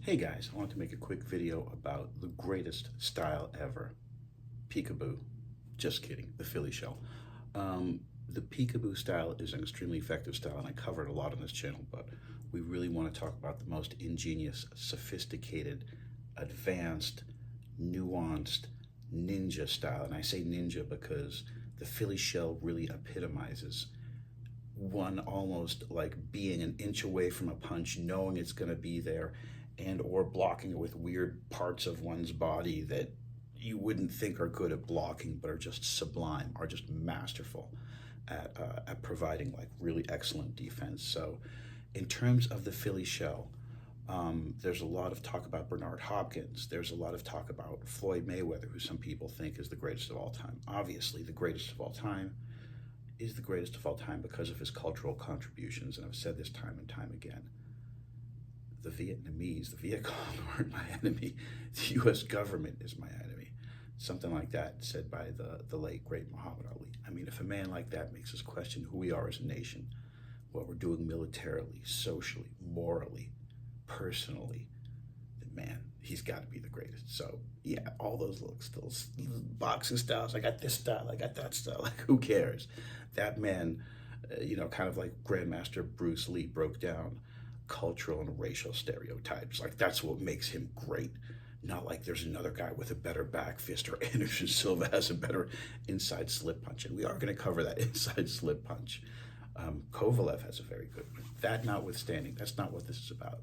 Hey guys, I want to make a quick video about the greatest style ever, peekaboo. Just kidding, the Philly shell. The peekaboo style is an extremely effective style, and I covered a lot on this channel, but we really want to talk about the most ingenious, sophisticated, advanced, nuanced ninja style. And I say ninja because the Philly shell really epitomizes one almost like being an inch away from a punch, knowing it's going to be there, and or blocking it with weird parts of one's body that you wouldn't think are good at blocking but are just sublime, are just masterful at providing like really excellent defense. So in terms of the Philly shell, there's a lot of talk about Bernard Hopkins. There's a lot of talk about Floyd Mayweather, who some people think is the greatest of all time. Obviously, the greatest of all time is the greatest of all time because of his cultural contributions. And I've said this time and time again. The Vietnamese, the Viet Cong aren't my enemy. The U.S. government is my enemy. Something like that said by the late, great Muhammad Ali. I mean, if a man like that makes us question who we are as a nation, what we're doing militarily, socially, morally, personally, then man, he's got to be the greatest. So yeah, all those looks, those boxing styles, I got this style, I got that style, like who cares? That man, kind of like Grandmaster Bruce Lee broke down cultural and racial stereotypes. Like that's what makes him great. Not like there's another guy with a better back fist or Anderson Silva has a better inside slip punch. And we are going to cover that inside slip punch. Kovalev has a very good one. That notwithstanding, that's not what this is about.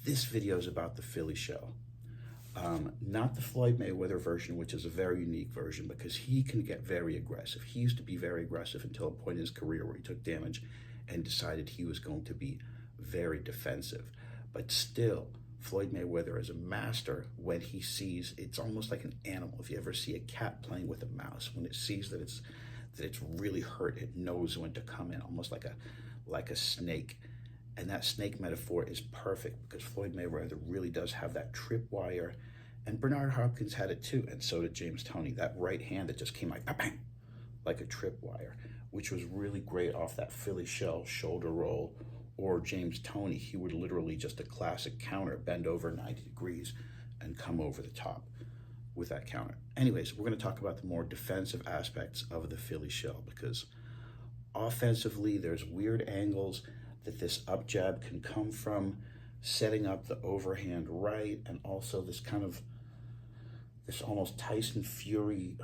This video is about the Philly shell. Not the Floyd Mayweather version, which is a very unique version because he can get very aggressive. He used to be very aggressive until a point in his career where he took damage and decided he was going to be very defensive. But still, Floyd Mayweather is a master when he sees, it's almost like an animal. If you ever see a cat playing with a mouse, when it sees that it's really hurt, it knows when to come in, almost like a snake. And that snake metaphor is perfect because Floyd Mayweather really does have that tripwire, and Bernard Hopkins had it too, and so did James Toney. That right hand that just came like bang, like a tripwire, which was really great off that Philly shell shoulder roll. Or James Toney, he would literally just a classic counter, bend over 90 degrees and come over the top with that counter. Anyways, we're going to talk about the more defensive aspects of the Philly shell because offensively, there's weird angles that this up jab can come from, setting up the overhand right, and also this kind of, this almost Tyson Fury,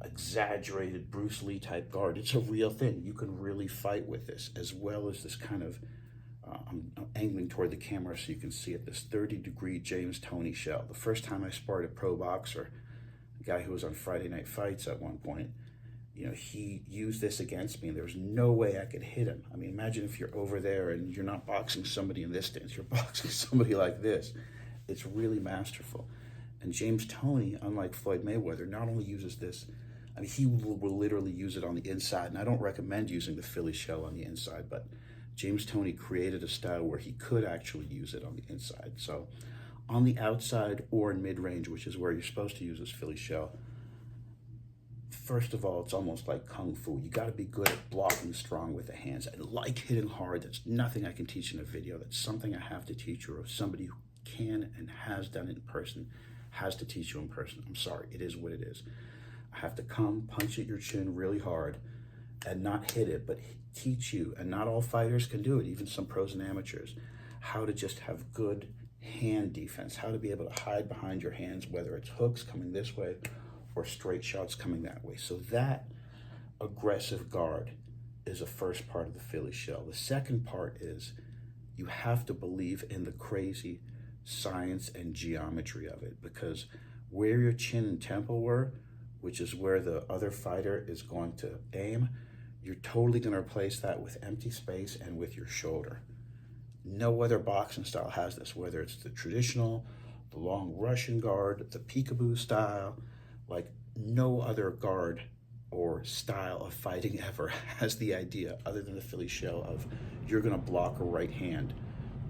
exaggerated Bruce Lee type guard. It's a real thing. You can really fight with this, as well as this kind of, I'm angling toward the camera so you can see it, this 30-degree James Toney shell. The first time I sparred a pro boxer, a guy who was on Friday Night Fights at one point, he used this against me and there was no way I could hit him. I mean, imagine if you're over there and you're not boxing somebody in this stance, you're boxing somebody like this. It's really masterful. And James Toney, unlike Floyd Mayweather, not only uses this, I mean, he will literally use it on the inside. And I don't recommend using the Philly shell on the inside, but James Toney created a style where he could actually use it on the inside. So on the outside or in mid-range, which is where you're supposed to use this Philly shell, first of all, it's almost like Kung Fu. You got to be good at blocking strong with the hands. I like hitting hard. That's nothing I can teach in a video. That's something I have to teach you, or somebody who can and has done it in person has to teach you in person. I'm sorry, it is what it is. I have to come, punch at your chin really hard and not hit it, but teach you, and not all fighters can do it, even some pros and amateurs, how to just have good hand defense, how to be able to hide behind your hands, whether it's hooks coming this way or straight shots coming that way. So that aggressive guard is a first part of the Philly shell. The second part is you have to believe in the crazy science and geometry of it, because where your chin and temple were, which is where the other fighter is going to aim, you're totally going to replace that with empty space and with your shoulder. No other boxing style has this, whether it's the traditional, the long Russian guard, the peekaboo style, like no other guard or style of fighting ever has the idea, other than the Philly shell, of you're going to block a right hand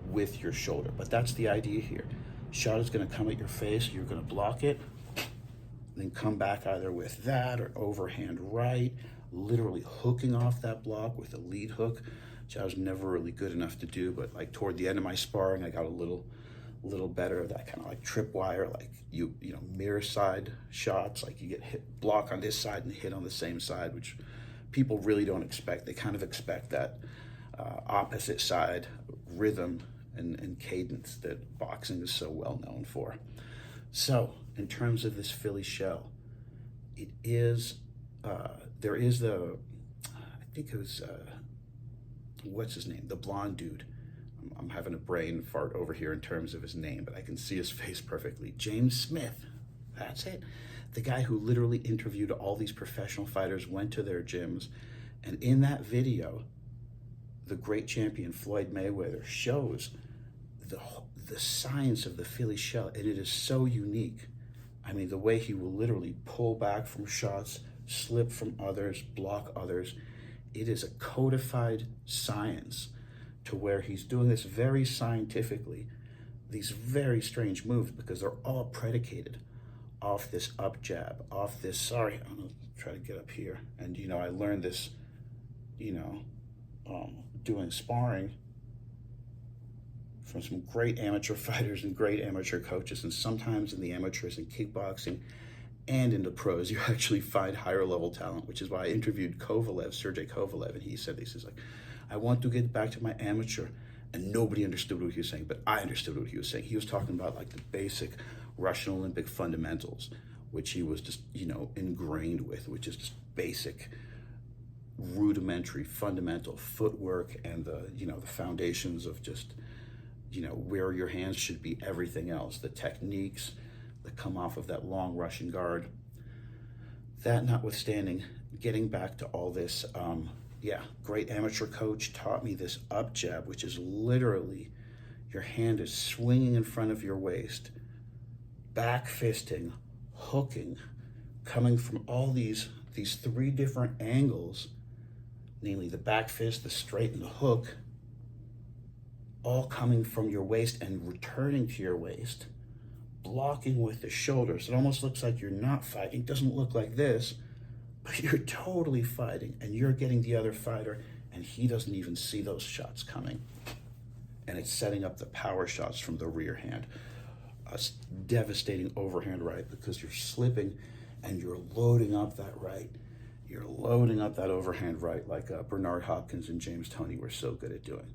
with your shoulder. But that's the idea here. Shot is going to come at your face, you're going to block it, then come back either with that or overhand right, literally hooking off that block with a lead hook which I was never really good enough to do, but like toward the end of my sparring, I got a little better. That kind of like tripwire, like you know, mirror side shots, like you get hit, block on this side and hit on the same side, which people really don't expect. They kind of expect that opposite side rhythm and cadence that boxing is so well known for. So in terms of this Philly shell, it is, there is the, I think it was, what's his name? The blonde dude. I'm having a brain fart over here in terms of his name, but I can see his face perfectly. James Smith, that's it. The guy who literally interviewed all these professional fighters, went to their gyms, and in that video, the great champion Floyd Mayweather shows the science of the Philly shell, and it is so unique. I mean, the way he will literally pull back from shots, slip from others, block others. It is a codified science to where he's doing this very scientifically, these very strange moves, because they're all predicated off this up jab, off this, sorry, I'm gonna try to get up here. And, you know, I learned this, you know, doing sparring from some great amateur fighters and great amateur coaches. And sometimes in the amateurs in kickboxing and in the pros, you actually find higher level talent, which is why I interviewed Kovalev, Sergey Kovalev, and he said this, he's like, I want to get back to my amateur. And nobody understood what he was saying, but I understood what he was saying. He was talking about like the basic Russian Olympic fundamentals, which he was just, you know, ingrained with, which is just basic, rudimentary, fundamental footwork and the, you know, the foundations of just, you know, where your hands should be, everything else, the techniques that come off of that long Russian guard. That notwithstanding, getting back to all this, yeah, great amateur coach taught me this up jab, which is literally your hand is swinging in front of your waist, back fisting, hooking, coming from all these three different angles, namely the back fist, the straight, and the hook, all coming from your waist and returning to your waist, blocking with the shoulders. It almost looks like you're not fighting. It doesn't look like this, but you're totally fighting, and you're getting the other fighter, and he doesn't even see those shots coming. And it's setting up the power shots from the rear hand. A devastating overhand right, because you're slipping and you're loading up that right. You're loading up that overhand right like Bernard Hopkins and James Toney were so good at doing.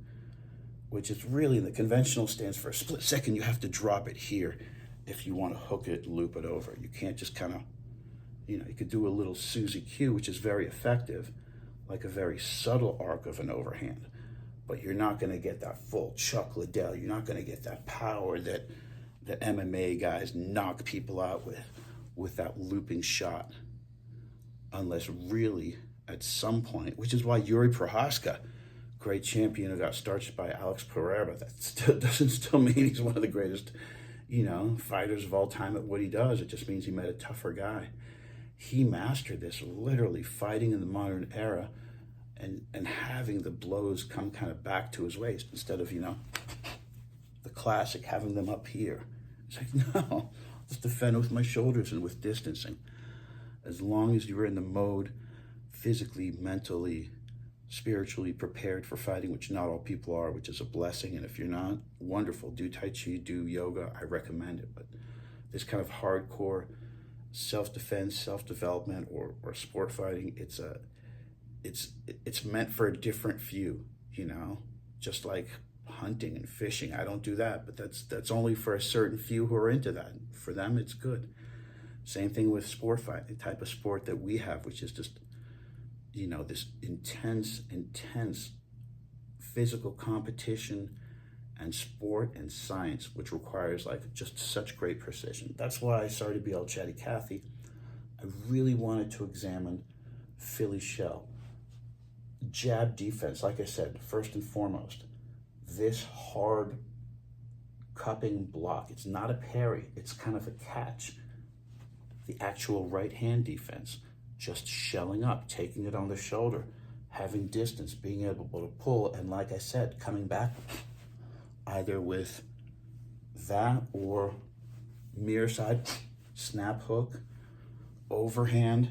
Which is really, the conventional stance, for a split second, you have to drop it here if you want to hook it and loop it over. You can't just kind of, you know, you could do a little Susie Q, which is very effective, like a very subtle arc of an overhand. But you're not going to get that full Chuck Liddell. You're not going to get that power that MMA guys knock people out with that looping shot. Unless really, at some point, which is why Yuri Prohaska, great champion who got starched by Alex Pereira, but that still doesn't mean he's one of the greatest, you know, fighters of all time at what he does. It just means he met a tougher guy. He mastered this, literally fighting in the modern era and having the blows come kind of back to his waist instead of, you know, the classic having them up here. It's like, no, let's defend with my shoulders and with distancing. As long as you're in the mode, physically, mentally, spiritually prepared for fighting, which not all people are, which is a blessing. And if you're not, wonderful. Do Tai Chi, do yoga. I recommend it. But this kind of hardcore self-defense, self-development, or sport fighting, it's meant for a different few, you know, just like hunting and fishing. I don't do that, but that's only for a certain few who are into that. For them, it's good. Same thing with sport fight, the type of sport that we have, which is just, you know, this intense physical competition and sport and science, which requires like just such great precision. That's why, sorry to be all chatty Cathy, I really wanted to examine Philly shell. Jab defense, like I said, first and foremost, this hard cupping block, it's not a parry, it's kind of a catch. The actual right hand defense, just shelling up, taking it on the shoulder, having distance, being able to pull, and like I said, coming back either with that or mirror side, snap hook, overhand,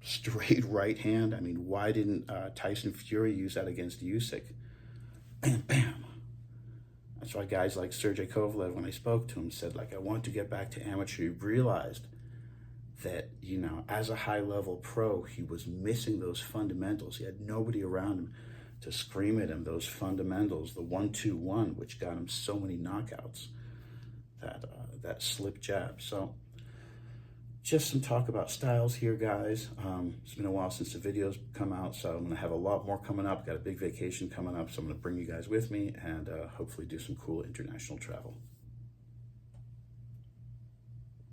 straight right hand. I mean, why didn't Tyson Fury use that against Usyk? Bam, bam. That's why guys like Sergey Kovalev, when I spoke to him, said, like, I want to get back to amateur. He realized that, you know, as a high-level pro, he was missing those fundamentals. He had nobody around him to scream at him those fundamentals, the 1-2-1, which got him so many knockouts, that slip jab. So just some talk about styles here, guys. It's been a while since the videos come out, so I'm going to have a lot more coming up. Got a big vacation coming up, so I'm going to bring you guys with me and hopefully do some cool international travel.